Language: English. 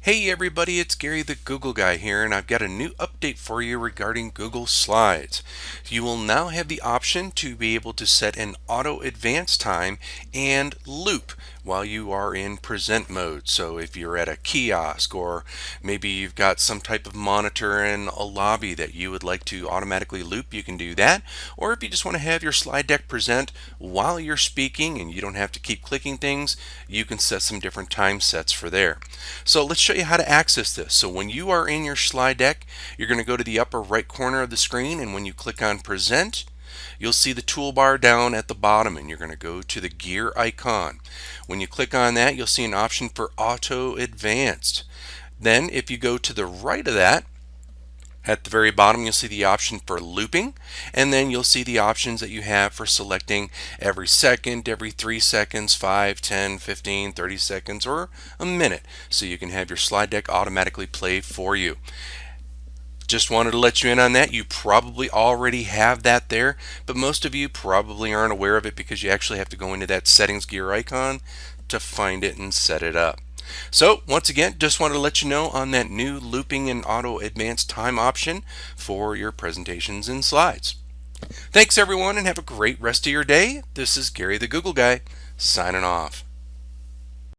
Hey everybody, it's Gary the Google Guy here, and I've got a new update for you regarding Google Slides. You will now have the option to be able to set an auto advance time and loop while you are in present mode. So if you're at a kiosk, or maybe you've got some type of monitor in a lobby that you would like to automatically loop, you can do that. Or if you just want to have your slide deck present while you're speaking and you don't have to keep clicking things, you can set some different time sets for there. So let's show you how to access this. So when you are in your slide deck, you're going to go to the upper right corner of the screen, and when you click on present, you'll see the toolbar down at the bottom, and you're going to go to the gear icon. When you click on that, you'll see an option for auto advanced. Then if you go to the right of that, at the very bottom, you'll see the option for looping, and then you'll see the options that you have for selecting every second, every 3 seconds, 5, 10, 15, 30 seconds, or a minute, so you can have your slide deck automatically play for you. Just wanted to let you in on that. You probably already have that there, but most of you probably aren't aware of it because you actually have to go into that settings gear icon to find it and set it up. So once again, just wanted to let you know on that new looping and auto advanced time option for your presentations and slides. Thanks everyone, and have a great rest of your day. This is Gary the Google Guy signing off.